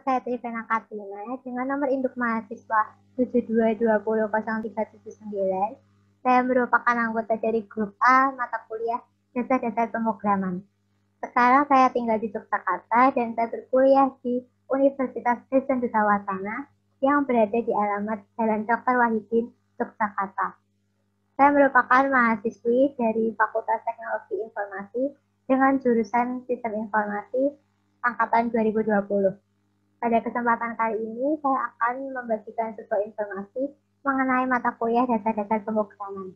saya Trivena Katrina dengan nomor induk mahasiswa 72200379. Saya merupakan anggota dari grup A mata kuliah Dasar-Dasar Pemrograman. Sekarang saya tinggal di Yogyakarta dan saya berkuliah di Universitas Kristen Dusawatana yang berada di alamat Jalan Dr. Wahidin, Yogyakarta. Saya merupakan mahasiswi dari Fakultas Teknologi Informasi dengan jurusan Sistem Informasi angkatan 2020. Pada kesempatan kali ini, saya akan membagikan sebuah informasi mengenai mata kuliah Dasar-Dasar Pemrograman.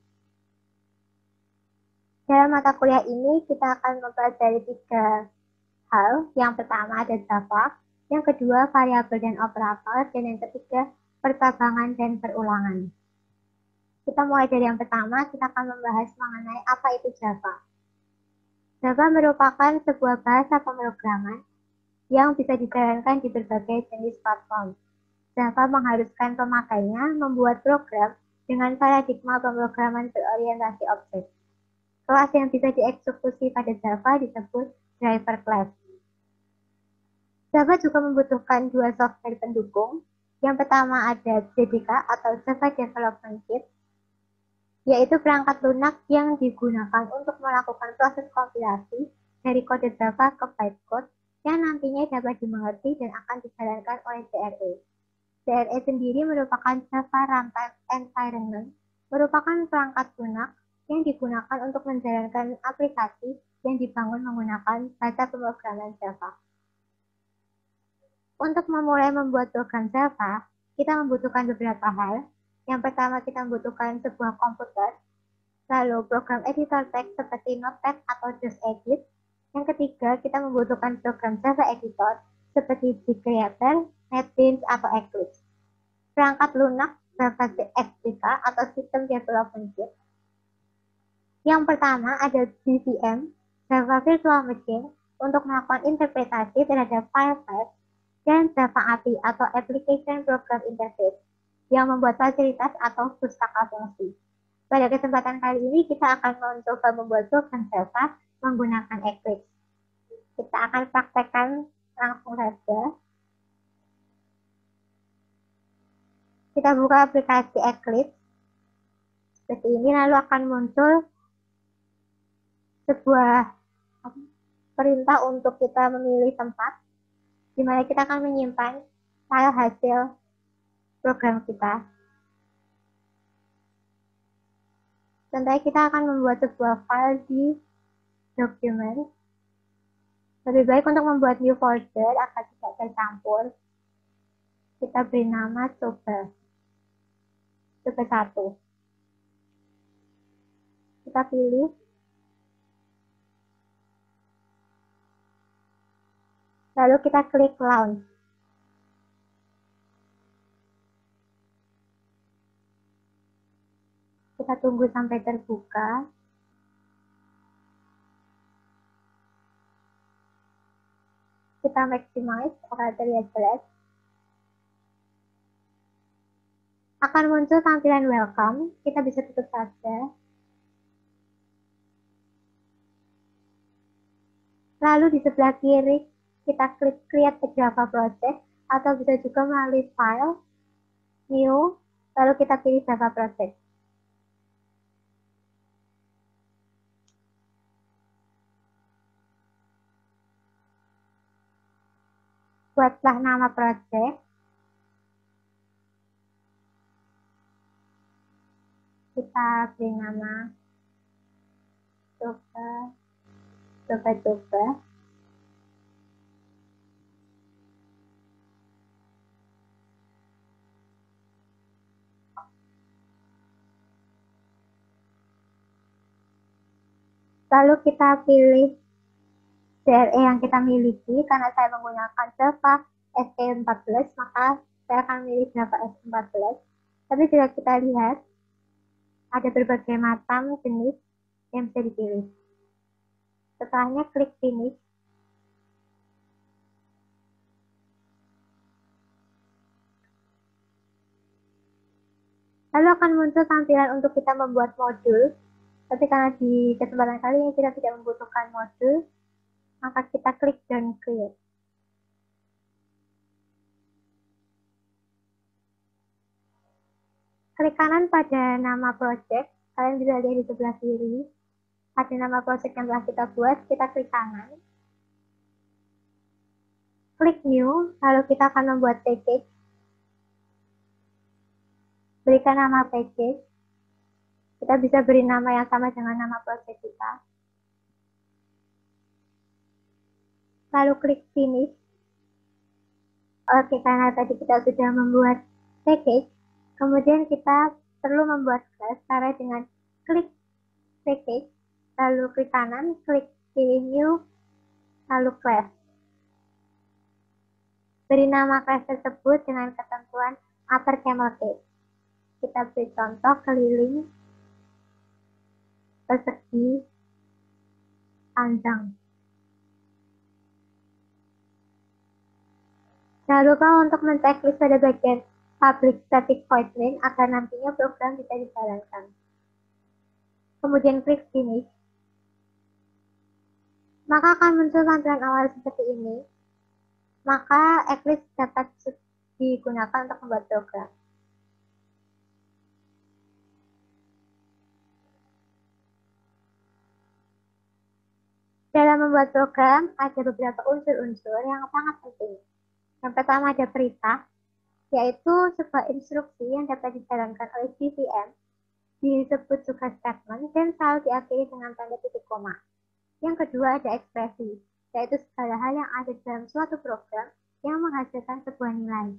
Dalam mata kuliah ini, kita akan mempelajari 3 hal. Yang pertama ada Java, yang kedua variabel dan operator, dan yang ketiga percabangan dan perulangan. Kita mulai dari yang pertama, kita akan membahas mengenai apa itu Java. Java merupakan sebuah bahasa pemrograman yang bisa dijalankan di berbagai jenis platform. Java mengharuskan pemakainya membuat program dengan paradigma pemrograman berorientasi objek. Kelas yang bisa dieksekusi pada Java disebut driver class. Java juga membutuhkan 2 software pendukung. Yang pertama ada JDK atau Java Development Kit, yaitu perangkat lunak yang digunakan untuk melakukan proses kompilasi dari kode Java ke bytecode yang nantinya dapat dimengerti dan akan dijalankan oleh JRE. JRE sendiri merupakan Java Runtime Environment, merupakan perangkat lunak yang digunakan untuk menjalankan aplikasi yang dibangun menggunakan bahasa pemrograman Java. Untuk memulai membuat program Java, kita membutuhkan beberapa hal. Yang pertama, kita membutuhkan sebuah komputer, lalu program editor teks seperti Notepad atau JustEdit. Yang ketiga, kita membutuhkan program Java Editor seperti GCreator, NetBeans, atau Eclipse. Perangkat lunak Java SDK atau System Development Kit. Yang pertama ada JVM, Java Virtual Machine, untuk melakukan interpretasi terhadap file-file, dan Java API atau Application Program Interface yang membuat fasilitas atau pustaka fungsi. Pada kesempatan kali ini kita akan mencoba membuat program Java menggunakan Eclipse. Kita akan praktekkan langsung saja. Kita buka aplikasi Eclipse. Seperti ini, lalu akan muncul sebuah perintah untuk kita memilih tempat di mana kita akan menyimpan file hasil program kita. Contohnya kita akan membuat sebuah file di document. Lebih baik untuk membuat new folder agar tidak tercampur. Kita beri nama coba 1. Kita pilih. Lalu kita klik launch. Kita tunggu sampai terbuka. Kita maximize agar terlihat jelas. Akan muncul tampilan welcome. Kita bisa tutup saja. Lalu di sebelah kiri kita klik create a Java project, atau bisa juga melalui file, new, lalu kita pilih Java project. Buatlah nama project. Kita beri nama coba. Lalu kita pilih JRE yang kita miliki. Karena saya menggunakan Java SE14, maka saya akan memilih Java SE14. Tapi jika kita lihat, ada berbagai macam jenis yang bisa dipilih. Setelahnya klik finish. Lalu akan muncul tampilan untuk kita membuat modul. Tapi karena di kesempatan kali ini kita tidak membutuhkan modul, maka kita klik Done Create. Klik kanan pada nama project, kalian bisa lihat di sebelah kiri. Ada nama project yang telah kita buat, kita klik kanan. Klik new, lalu kita akan membuat package. Berikan nama package. Kita bisa beri nama yang sama dengan nama project kita. Lalu klik finish. Oke, karena tadi kita sudah membuat package, kemudian kita perlu membuat class cara dengan klik package, lalu klik kanan, klik pilih new, lalu class. Beri nama class tersebut dengan ketentuan upper camel case. Kita beri contoh keliling, persegi, panjang. Jangan lupa untuk men-checklist pada bagian public static void main agar nantinya program bisa dijalankan. Kemudian klik finish. Maka akan muncul tampilan awal seperti ini. Maka Eclipse dapat digunakan untuk membuat program. Dalam membuat program, ada beberapa unsur-unsur yang sangat penting. Yang pertama ada perintah, yaitu sebuah instruksi yang dapat dijalankan oleh JVM, disebut juga statement, dan selalu diakhiri dengan tanda titik koma. Yang kedua ada ekspresi, yaitu segala hal yang ada dalam suatu program yang menghasilkan sebuah nilai.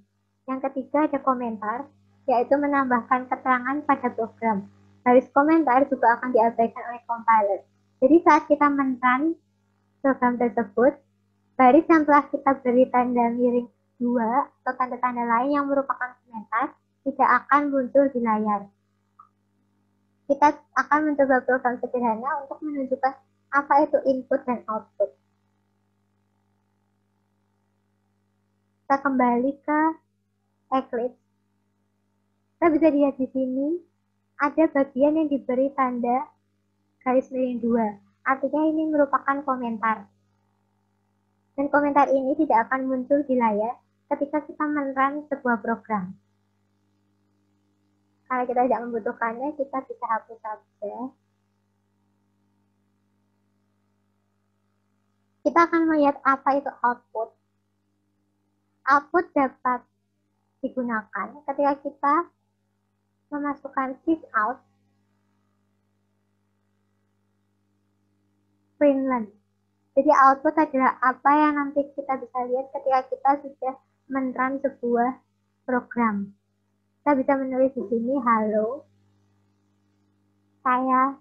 Yang ketiga ada komentar, yaitu menambahkan keterangan pada program. Garis komentar juga akan diabaikan oleh compiler. Jadi saat kita men-run program tersebut, baris yang telah kita beri tanda miring 2 atau tanda-tanda lain yang merupakan komentar tidak akan muncul di layar. Kita akan mencoba program sederhana untuk menunjukkan apa itu input dan output. Kita kembali ke Eclipse. Kita bisa lihat di sini ada bagian yang diberi tanda garis miring 2. Artinya ini merupakan komentar. Dan komentar ini tidak akan muncul di layar ketika kita men-run sebuah program. Kalau kita tidak membutuhkannya, kita bisa hapus saja. Kita akan melihat apa itu output. Output dapat digunakan ketika kita memasukkan sysout, println. Jadi output adalah apa yang nanti kita bisa lihat ketika kita sudah men-run sebuah program. Kita bisa menulis di sini, halo, saya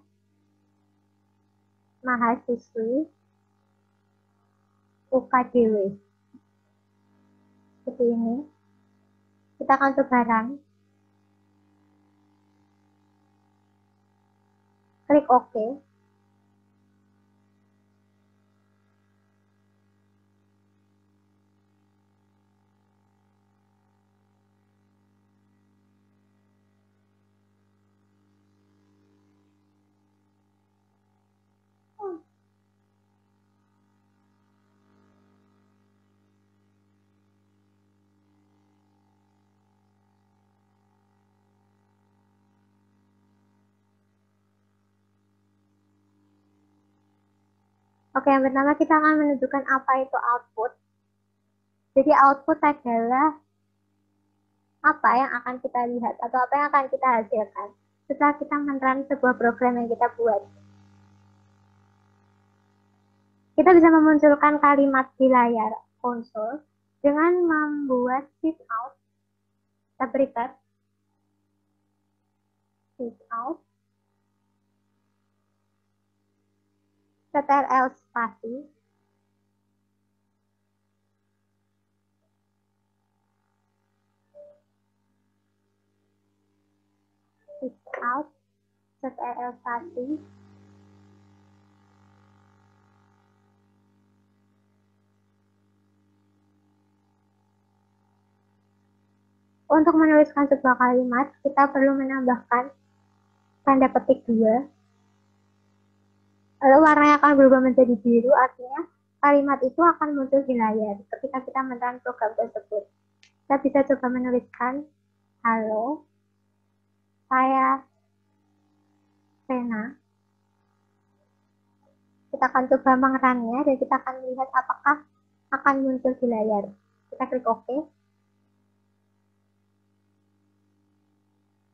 mahasiswi UKDW. Seperti ini. Kita akan coba run. Klik OK. Oke, yang pertama kita akan menentukan apa itu output. Jadi output adalah apa yang akan kita lihat atau apa yang akan kita hasilkan setelah kita men-run sebuah program yang kita buat. Kita bisa memunculkan kalimat di layar konsol dengan membuat sysout. Kita beri tab sysout ctrl spasi sysout ctrl spasi Untuk menuliskan sebuah kalimat, kita perlu menambahkan tanda petik 2. Lalu warnanya akan berubah menjadi biru, artinya kalimat itu akan muncul di layar ketika kita men-run program tersebut. Kita bisa coba menuliskan halo, saya Rena. Kita akan coba mengerunnya dan kita akan melihat apakah akan muncul di layar. Kita klik OK.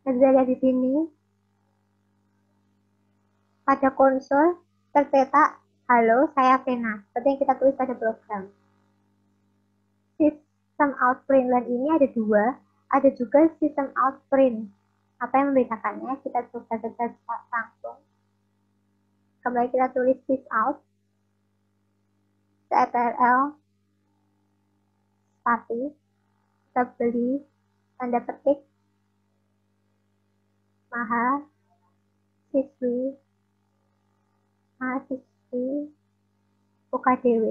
Dan bisa lihat di sini pada konsol tercetak halo saya Vena, seperti yang kita tulis pada program. Sistem out print line ini ada dua, ada juga sistem out print. Apa yang membedakannya? Kita coba saja langsung. Kembali kita tulis sys out CTRL spasi, kita beli tanda petik mahasiswi UKDW.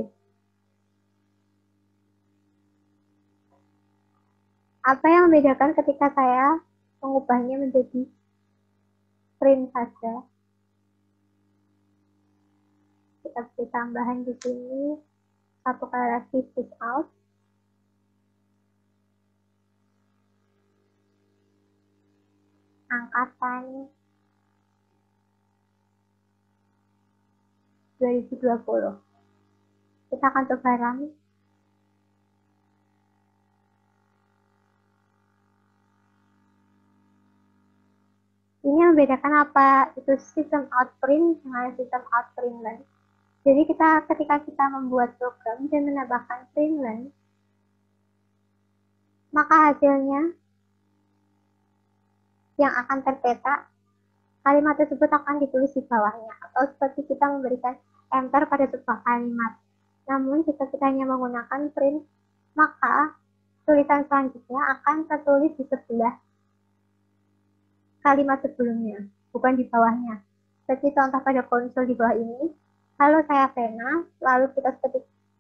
Apa yang membedakan ketika saya mengubahnya menjadi print saja? Kita beri tambahan di sini satu kali lagi sys out. Angkatan 2020. Kita akan coba run. Ini yang membedakan apa itu sistem out print dengan sistem out print line. Jadi ketika kita membuat program dan menambahkan print line, maka hasilnya yang akan tercetak, kalimat tersebut akan ditulis di bawahnya, atau seperti kita memberikan enter pada sebuah kalimat. Namun jika kita hanya menggunakan print, maka tulisan selanjutnya akan tertulis di sebelah kalimat sebelumnya, bukan di bawahnya. Seperti contoh pada konsol di bawah ini, halo saya Vena, lalu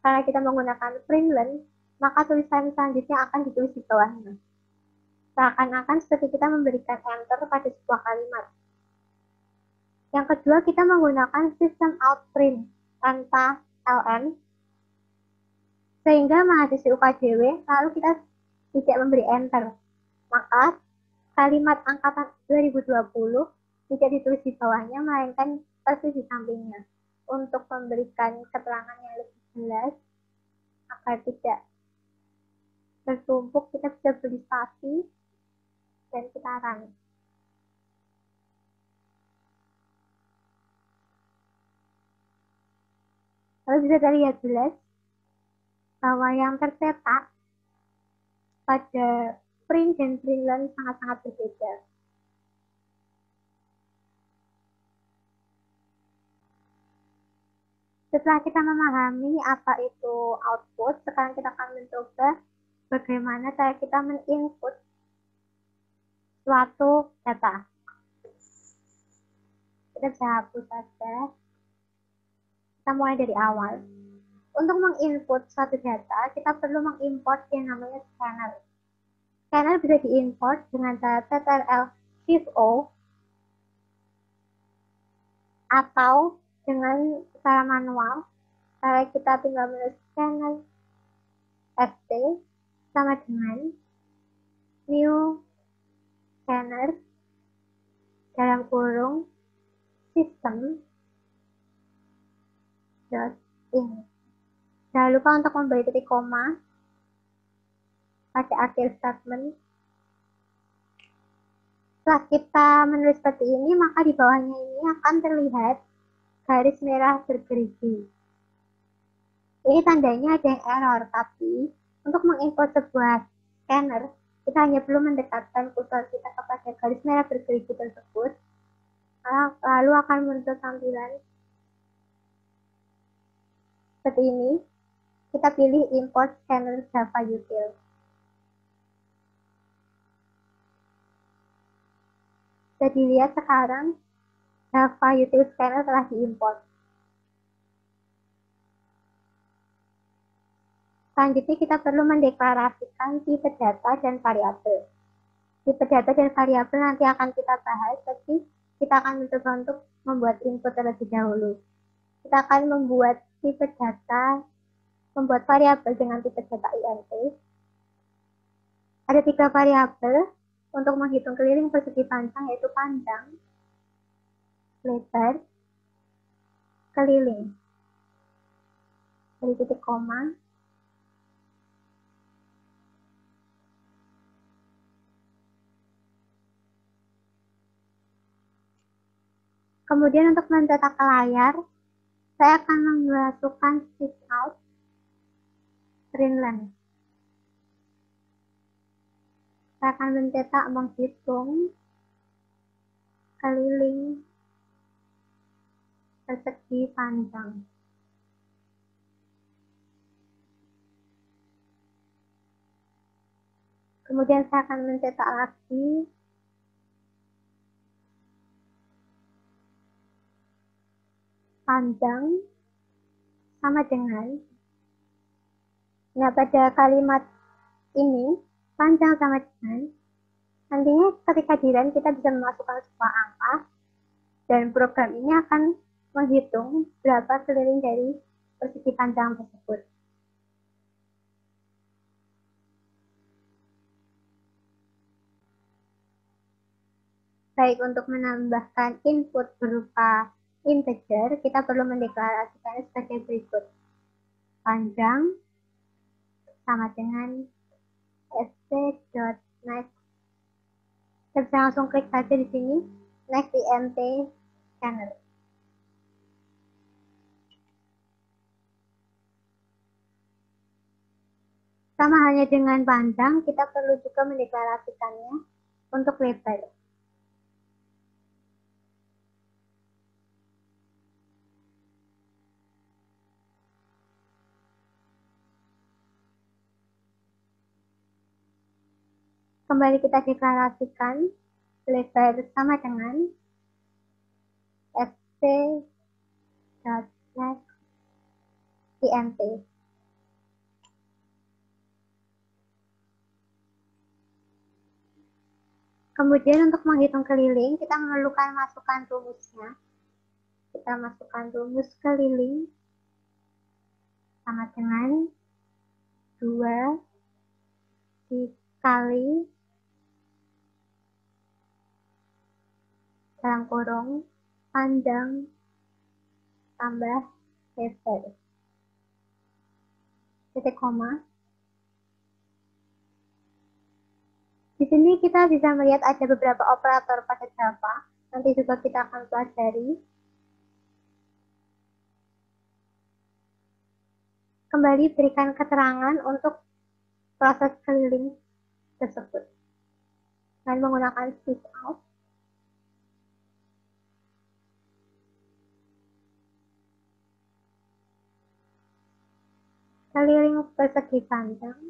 karena kita menggunakan print line, maka tulisan selanjutnya akan ditulis di bawahnya. Seakan-akan seperti kita memberikan enter pada sebuah kalimat. Yang kedua, kita menggunakan sistem out print tanpa ln, sehingga mahasiswa UKDW, lalu kita tidak memberi enter. Maka kalimat angkatan 2020 tidak ditulis di bawahnya, melainkan persis di sampingnya. Untuk memberikan keterangan yang lebih jelas, agar tidak bertumpuk, kita bisa beri spasi dan kita run. Lalu bisa terlihat jelas bahwa yang tercetak pada print dan print line sangat-sangat berbeda. Setelah kita memahami apa itu output, sekarang kita akan mencoba bagaimana cara kita men-input suatu data. Kita bisa hapus saja. Kita mulai dari awal. Untuk menginput suatu data, kita perlu mengimport yang namanya scanner. Scanner bisa diimport dengan cara CTRL Shift O atau dengan cara manual. Cara kita tinggal menulis scanner st sama dengan new scanner dalam kurung system .in. Jangan lupa untuk memberi titik koma pada akhir statement. Setelah kita menulis seperti ini, maka di bawahnya ini akan terlihat garis merah bergerigi. Ini tandanya ada yang error, tapi untuk mengimport sebuah scanner, kita hanya perlu mendekatkan kursor kita kepada garis merah bergerigi tersebut, lalu akan muncul tampilan seperti ini. Kita pilih import scanner Java util. Bisa dilihat sekarang Java util scanner telah diimport. Selanjutnya kita perlu mendeklarasikan tipe data dan variabel. Tipe data dan variabel nanti akan kita bahas, tapi kita akan mencoba untuk membuat input terlebih dahulu. Kita akan membuat tipe data, membuat variabel dengan tipe data int. Ada 3 variabel, untuk menghitung keliling persegi panjang yaitu panjang, lebar, keliling. Dari titik koma. Kemudian untuk mencetak ke layar, saya akan memasukkan stitch out print length. Saya akan mencetak menghitung keliling persegi panjang. Kemudian saya akan mencetak lagi panjang sama dengan, nah pada kalimat ini panjang sama dengan, nantinya ketika di run kita bisa memasukkan sebuah angka dan program ini akan menghitung berapa keliling dari persegi panjang tersebut. Baik, untuk menambahkan input berupa integer, kita perlu mendeklarasikannya sebagai berikut. Panjang sama dengan st.next. Kita bisa langsung klik saja di sini, next int channel. Sama halnya dengan panjang, kita perlu juga mendeklarasikannya untuk lebar. Kembali kita deklarasikan lebar sama dengan st.next int. Kemudian untuk menghitung keliling, kita memerlukan masukkan rumusnya. Kita masukkan rumus keliling sama dengan 2 dikali dalam kurung panjang tambah lebar. Titik koma. Di sini kita bisa melihat ada beberapa operator pada Java. Nanti juga kita akan pelajari. Kembali berikan keterangan untuk proses keliling tersebut dengan menggunakan stitch out. Keliling persegi panjang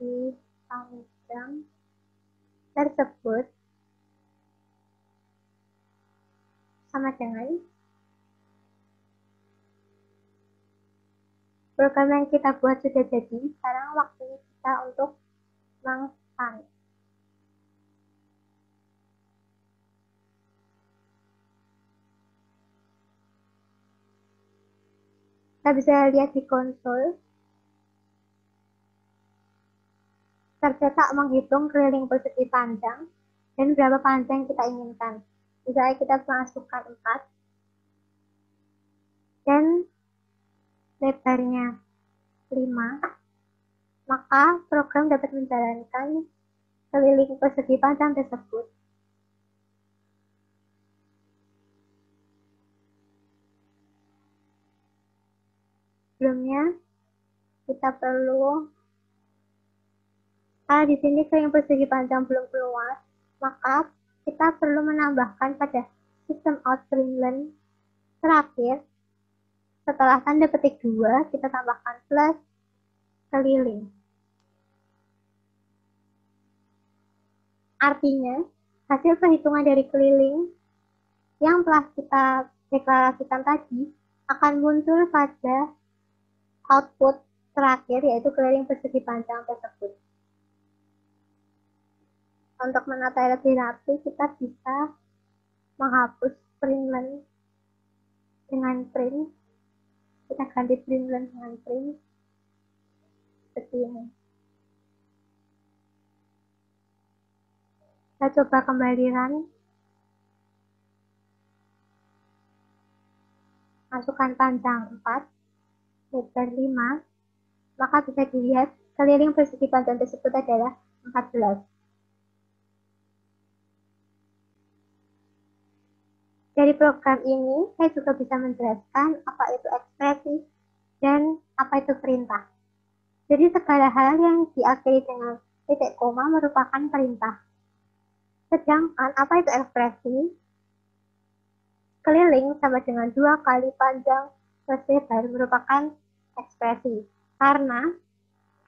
di panjang tersebut sama dengan program yang kita buat sudah jadi. Sekarang waktunya kita untuk meng-run. Kita bisa lihat di konsol tercetak menghitung keliling persegi panjang dan berapa panjang yang kita inginkan. Misalnya kita masukkan 4 dan lebarnya 5, maka program dapat menjalankan keliling persegi panjang tersebut. Sebelumnya kita perlu, kalau di sini keliling persegi panjang belum keluar, maka kita perlu menambahkan pada sistem out print length terakhir. Setelah tanda petik 2, kita tambahkan plus keliling. Artinya, hasil perhitungan dari keliling yang telah kita deklarasikan tadi akan muncul pada output terakhir, yaitu keliling persegi panjang tersebut. Untuk menata lebih rapi, kita bisa menghapus print length dengan print. Kita ganti print length dengan print seperti ini. Kita coba kembali run. Masukkan panjang 4, lebar 5, maka bisa dilihat keliling persegi panjang tersebut adalah 14. Dari program ini, saya juga bisa menjelaskan apa itu ekspresi dan apa itu perintah. Jadi segala hal yang diakhiri dengan titik koma merupakan perintah. Sedangkan apa itu ekspresi? Keliling sama dengan 2 kali panjang plus lebar merupakan ekspresi. Karena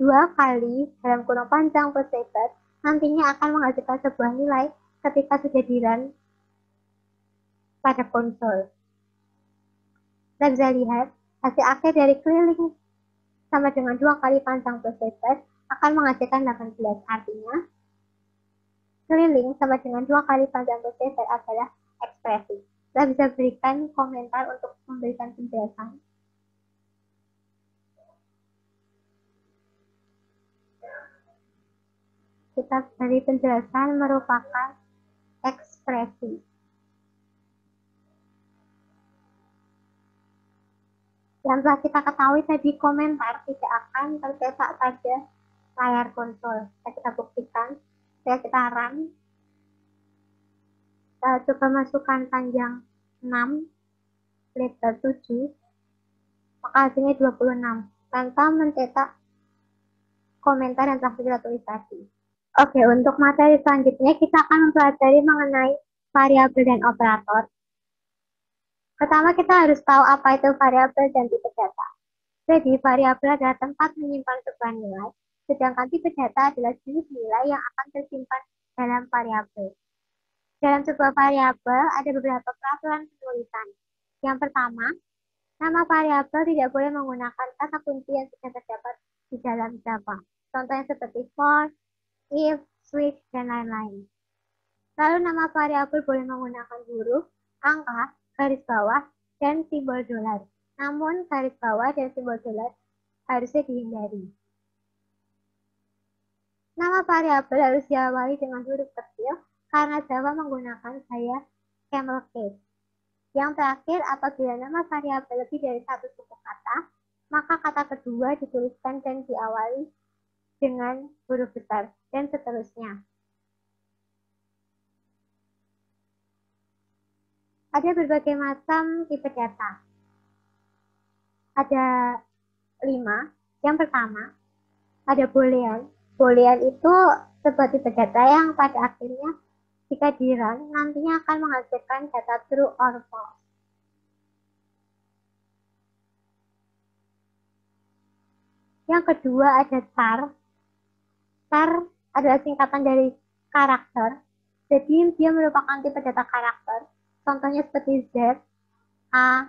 2 kali dalam kurung panjang plus lebar nantinya akan menghasilkan sebuah nilai ketika sudah di-run pada konsol. Kita bisa lihat hasil akhir dari keliling sama dengan 2 kali panjang plus lebar akan menghasilkan 18. Artinya, keliling sama dengan 2 kali panjang plus lebar adalah ekspresi. Kita bisa berikan komentar untuk memberikan penjelasan. Kita beri penjelasan merupakan ekspresi. Yang telah kita ketahui tadi, komentar tidak akan tercetak pada layar konsol. Kita buktikan. Kita run. Kita coba masukkan panjang 6, lebar 7, maka hasilnya 26. Tanpa mencetak komentar yang telah kita tulis tadi. Oke, untuk materi selanjutnya kita akan mempelajari mengenai variabel dan operator. Pertama, kita harus tahu apa itu variabel dan tipe data. Jadi, variabel adalah tempat menyimpan sebuah nilai, sedangkan tipe data adalah jenis nilai yang akan tersimpan dalam variabel. Dalam sebuah variabel ada beberapa peraturan penulisan. Yang pertama, nama variabel tidak boleh menggunakan kata kunci yang sudah terdapat di dalam Java. Contohnya seperti for, if, switch, dan lain-lain. Lalu nama variabel boleh menggunakan huruf, angka, garis bawah, dan simbol dolar. Namun garis bawah dan simbol dolar harusnya dihindari. Nama variabel harus diawali dengan huruf kecil karena Java menggunakan gaya camel case. Yang terakhir, apabila nama variabel lebih dari satu suku kata, maka kata kedua dituliskan dan diawali dengan huruf besar, dan seterusnya. Ada berbagai macam tipe data. Ada 5. Yang pertama, ada boolean. Boolean itu sebuah tipe data yang pada akhirnya jika di-run nantinya akan menghasilkan data true or false. Yang kedua ada char. Char adalah singkatan dari karakter. Jadi dia merupakan tipe data karakter. Contohnya seperti Z, A,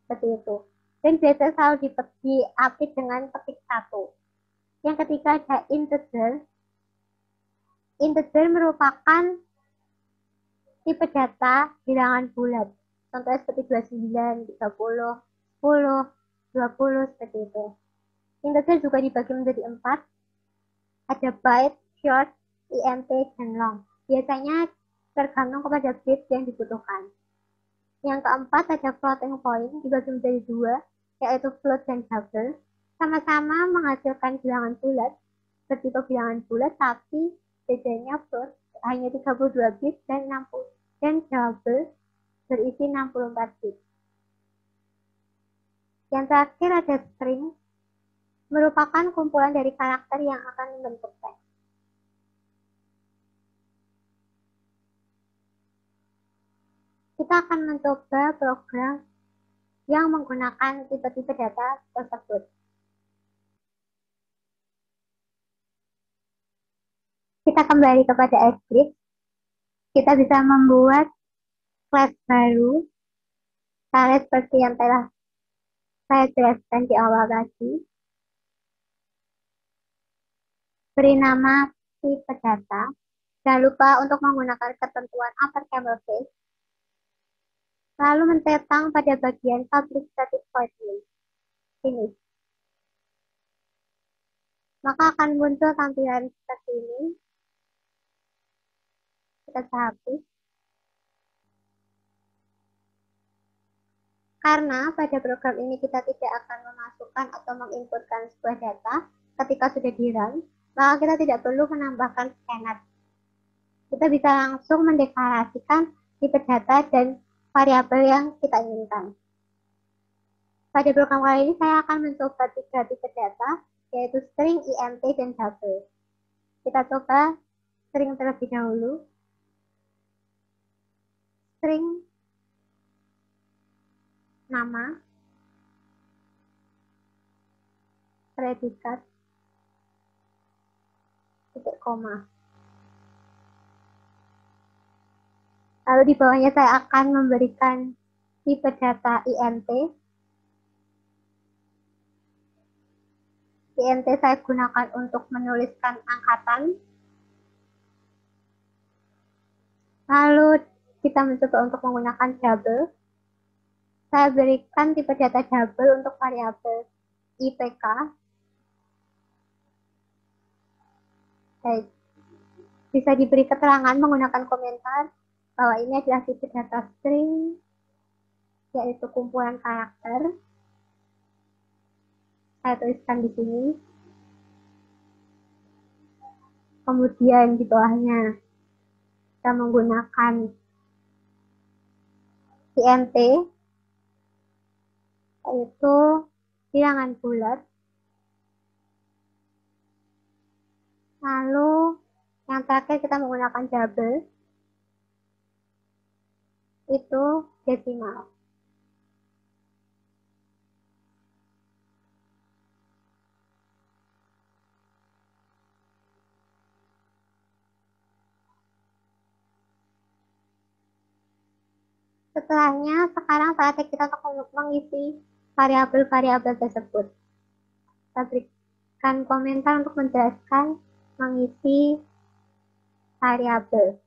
seperti itu. Dan biasanya selalu diapit dengan petik 1. Yang ketiga ada integer. Integer merupakan tipe data bilangan bulat. Contohnya seperti 29, 30, 10, 20, seperti itu. Integer juga dibagi menjadi 4. Ada byte, short, int, dan long. Biasanya tergantung kepada bit yang dibutuhkan. Yang keempat ada floating point dibagi menjadi 2, yaitu float dan double. Sama-sama menghasilkan bilangan bulat, bertipe bilangan bulat, tapi bedanya float hanya 32 bit dan double berisi 64 bit. Yang terakhir ada string, merupakan kumpulan dari karakter yang akan membentuk teks. Kita akan mencoba program yang menggunakan tipe-tipe data tersebut. Kita kembali kepada Eclipse. Kita bisa membuat class baru, sama seperti yang telah saya jelaskan di awal tadi. Beri nama tipe data. Jangan lupa untuk menggunakan ketentuan upper camel case. Lalu mencetang pada bagian public static void main. Finish. Maka akan muncul tampilan seperti ini. Kita kita hapus. Karena pada program ini kita tidak akan memasukkan atau menginputkan sebuah data ketika sudah di-run, maka kita tidak perlu menambahkan scanner. Kita bisa langsung mendeklarasikan tipe data dan variabel yang kita inginkan. Pada program kali ini saya akan mencoba 3 tipe data, yaitu string, int, dan double. Kita coba string terlebih dahulu. String nama, predikat, titik koma. Lalu di bawahnya saya akan memberikan tipe data int. int saya gunakan untuk menuliskan angkatan. Lalu kita mencoba untuk menggunakan double. Saya berikan tipe data double untuk variabel IPK. Baik. Bisa diberi keterangan menggunakan komentar bahwa ini adalah tipe data string, yaitu kumpulan karakter. Saya tuliskan di sini. Kemudian di bawahnya kita menggunakan int, yaitu bilangan bulat. Lalu yang terakhir kita menggunakan double, itu desimal. Setelahnya, sekarang saatnya kita untuk mengisi variabel-variabel tersebut. Kita berikan komentar untuk menjelaskan mengisi variabel.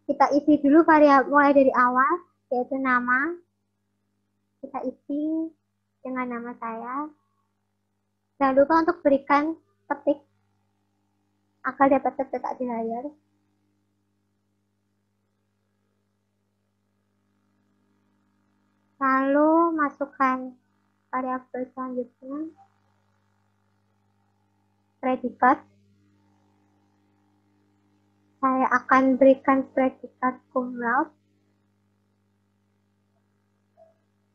Kita isi dulu variabel mulai dari awal, yaitu nama. Kita isi dengan nama saya. Jangan lupa untuk berikan ketik agar dapat tercetak di layar. Lalu masukkan variabel selanjutnya, predikat. Saya akan berikan predikat cum laude,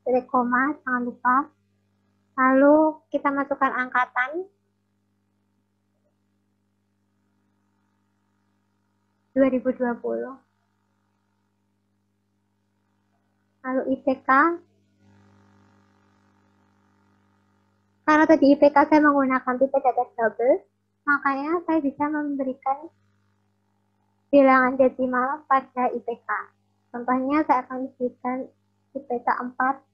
titik koma, jangan lupa. Lalu kita masukkan angkatan 2020. Lalu IPK. Karena tadi IPK saya menggunakan tipe data double, makanya saya bisa memberikan bilangan desimal pada IPK. Contohnya saya akan berikan IPK 4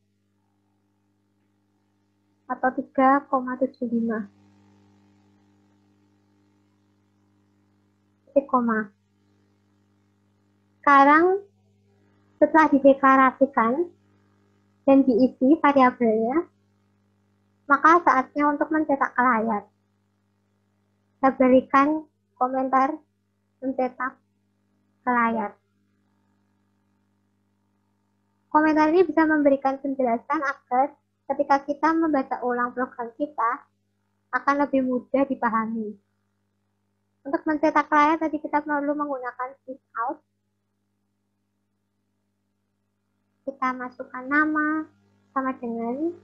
atau 3,75. Titik koma. Sekarang setelah dideklarasikan dan diisi variabelnya, maka saatnya untuk mencetak ke layar. Saya berikan komentar mencetak ke layar. Komentar ini bisa memberikan penjelasan agar ketika kita membaca ulang program kita akan lebih mudah dipahami. Untuk mencetak ke layar tadi kita perlu menggunakan switch out. Kita masukkan nama sama dengan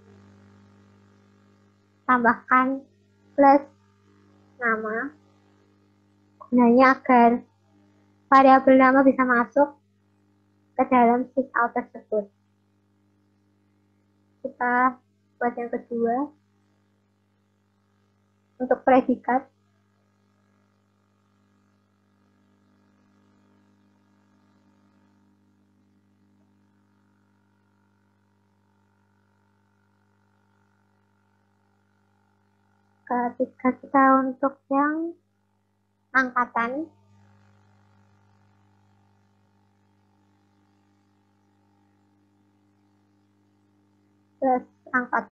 tambahkan plus nama, gunanya agar variabel nama bisa masuk ke dalam switch out tersebut. Kita buat yang kedua untuk predikat. Ketika kita untuk yang angkatan, plus angkatan